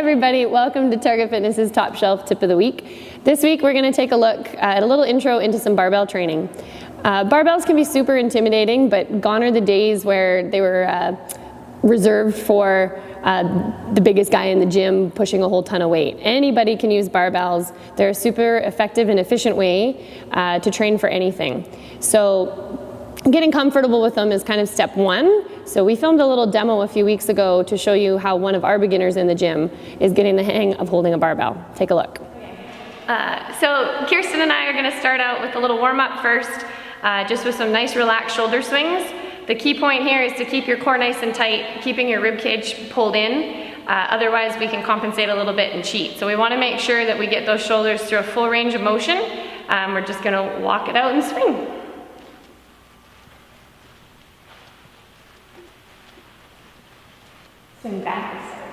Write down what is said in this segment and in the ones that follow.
everybody, welcome to Target Fitness's Top Shelf Tip of the Week. This week we're going to take a look at a little intro into some barbell training. Barbells can be super intimidating, but gone are the days where they were reserved for the biggest guy in the gym pushing a whole ton of weight. Anybody can use barbells. They're a super effective and efficient way to train for anything. So getting comfortable with them is kind of step one. So we filmed a little demo a few weeks ago to show you how one of our beginners in the gym is getting the hang of holding a barbell. Take a look. So Kirsten and I are going to start out with a little warm-up first, just with some nice relaxed shoulder swings. The key point here is to keep your core nice and tight, keeping your rib cage pulled in. Otherwise we can compensate a little bit and cheat. So we want to make sure that we get those shoulders through a full range of motion. We're just going to walk it out and swing. Swing back and start.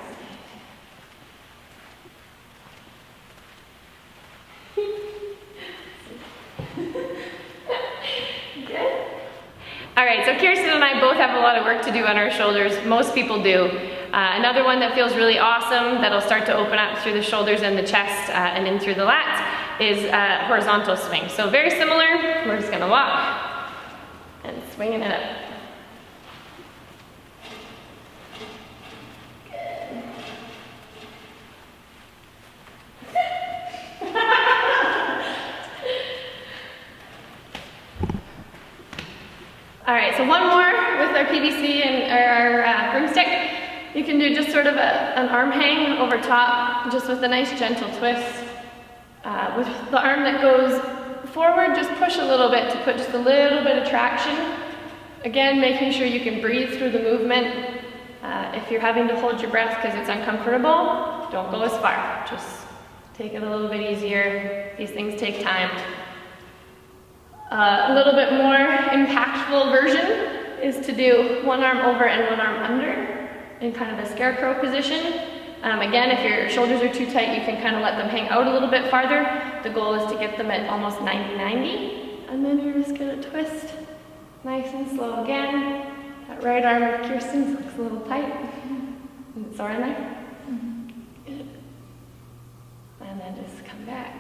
Good. All right, so Kirsten and I both have a lot of work to do on our shoulders. Most people do. Another one that feels really awesome that'll start to open up through the shoulders and the chest and in through the lats is horizontal swing. So very similar. We're just gonna walk and swinging it up. All right, so one more with our PVC and our broomstick. You can do just sort of an arm hang over top, just with a nice gentle twist. With the arm that goes forward, just push a little bit to put just a little bit of traction. Again, making sure you can breathe through the movement. If you're having to hold your breath because it's uncomfortable, don't go as far. Just take it a little bit easier. These things take time. A little bit more impactful version is to do one arm over and one arm under in kind of a scarecrow position. Again, if your shoulders are too tight, you can kind of let them hang out a little bit farther. The goal is to get them at almost 90-90. And then you're just gonna twist nice and slow again. That right arm of Kirsten's looks a little tight. Is it sore in there? Good. And then just come back.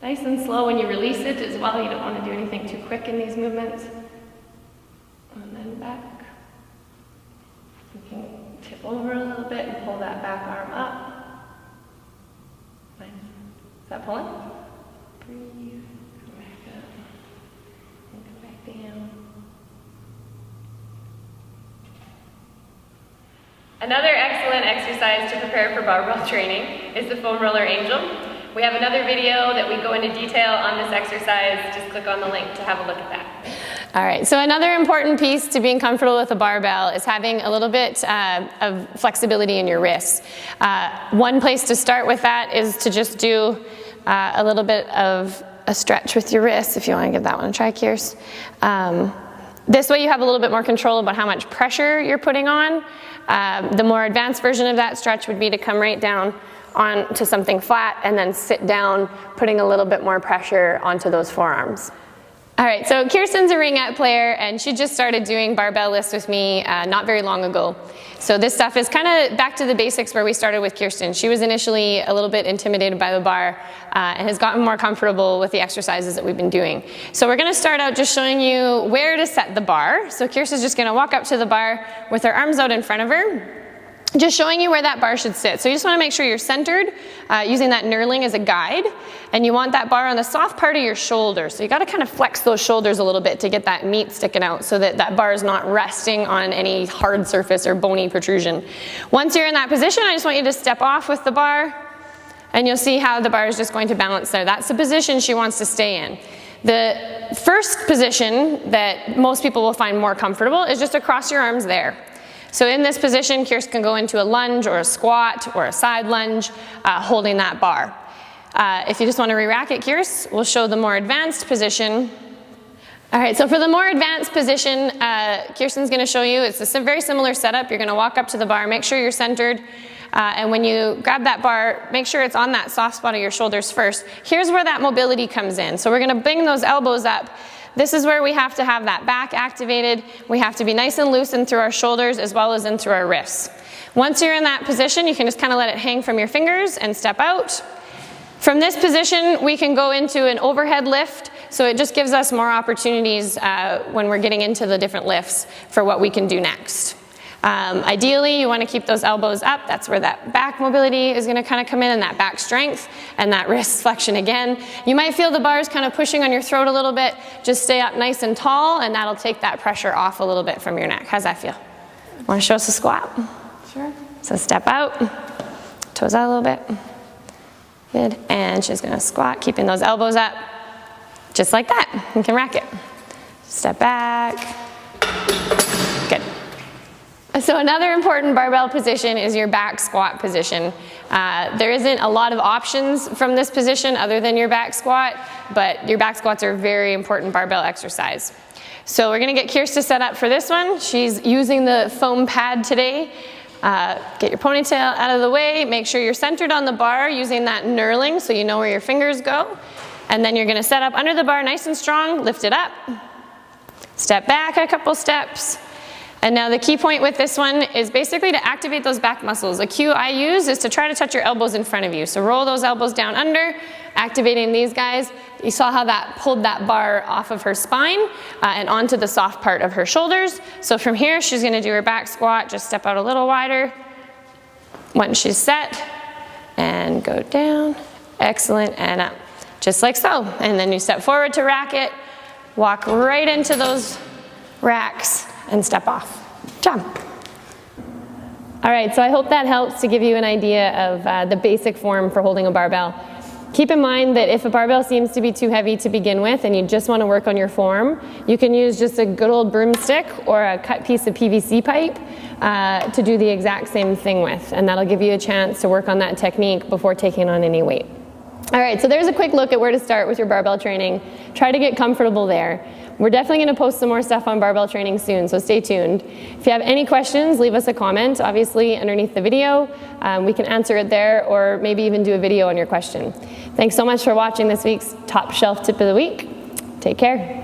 Nice and slow when you release it as well. You don't want to do anything too quick in these movements. And then back. You can tip over a little bit and pull that back arm up. Nice. Is that pulling? Breathe. Come back up. And come back down. Another excellent exercise to prepare for barbell training is the foam roller angel. We have another video that we go into detail on this exercise. Just click on the link to have a look at that. All right, so another important piece to being comfortable with a barbell is having a little bit of flexibility in your wrists. One place to start with that is to just do a little bit of a stretch with your wrists, if you want to give that one a try, Kirs. This way you have a little bit more control about how much pressure you're putting on. The more advanced version of that stretch would be to come right down onto something flat and then sit down, putting a little bit more pressure onto those forearms. All right, so Kirsten's a ringette player and she just started doing barbell lifts with me not very long ago. So this stuff is kind of back to the basics where we started with Kirsten. She was initially a little bit intimidated by the bar and has gotten more comfortable with the exercises that we've been doing. So we're gonna start out just showing you where to set the bar. So Kirsten's just gonna walk up to the bar with her arms out in front of her, just showing you where that bar should sit. So you just want to make sure you're centered, using that knurling as a guide, and you want that bar on the soft part of your shoulder. So you got to kind of flex those shoulders a little bit to get that meat sticking out so that that bar is not resting on any hard surface or bony protrusion. Once you're in that position, I just want you to step off with the bar, and you'll see how the bar is just going to balance there. That's the position she wants to stay in. The first position that most people will find more comfortable is just to cross your arms there. So in this position, Kirsten can go into a lunge or a squat or a side lunge, holding that bar. If you just want to re-rack it, Kirsten, we'll show the more advanced position. All right, so for the more advanced position, Kirsten's going to show you, it's a very similar setup. You're going to walk up to the bar, make sure you're centered, and when you grab that bar, make sure it's on that soft spot of your shoulders first. Here's where that mobility comes in. So we're going to bring those elbows up. This is where we have to have that back activated. We have to be nice and loose in through our shoulders as well as in through our wrists. Once you're in that position, you can just kind of let it hang from your fingers and step out. From this position, we can go into an overhead lift, so it just gives us more opportunities when we're getting into the different lifts for what we can do next. Ideally, you want to keep those elbows up. That's where that back mobility is going to kind of come in, and that back strength, and that wrist flexion again. You might feel the bars kind of pushing on your throat a little bit. Just stay up nice and tall, and that'll take that pressure off a little bit from your neck. How's that feel? Want to show us a squat? Sure. So step out, toes out a little bit. Good. And she's going to squat, keeping those elbows up, just like that. You can rack it. Step back. Good. So another important barbell position is your back squat position. There isn't a lot of options from this position other than your back squat, but your back squats are a very important barbell exercise. So we're going to get Kirsta set up for this one. She's using the foam pad today. Get your ponytail out of the way. Make sure you're centered on the bar using that knurling so you know where your fingers go. And then you're going to set up under the bar nice and strong, lift it up, step back a couple steps. And now the key point with this one is basically to activate those back muscles. A cue I use is to try to touch your elbows in front of you. So roll those elbows down under, activating these guys. You saw how that pulled that bar off of her spine and onto the soft part of her shoulders. So from here, she's going to do her back squat. Just step out a little wider. Once she's set, and go down. Excellent, and up. Just like so. And then you step forward to rack it, walk right into those racks, and step off. Jump. All right, so I hope that helps to give you an idea of the basic form for holding a barbell. Keep in mind that if a barbell seems to be too heavy to begin with and you just want to work on your form, you can use just a good old broomstick or a cut piece of PVC pipe to do the exact same thing with, and that'll give you a chance to work on that technique before taking on any weight. All right, so there's a quick look at where to start with your barbell training. Try to get comfortable there. We're definitely going to post some more stuff on barbell training soon, so stay tuned. If you have any questions, leave us a comment, obviously, underneath the video. We can answer it there, or maybe even do a video on your question. Thanks so much for watching this week's Top Shelf Tip of the Week. Take care.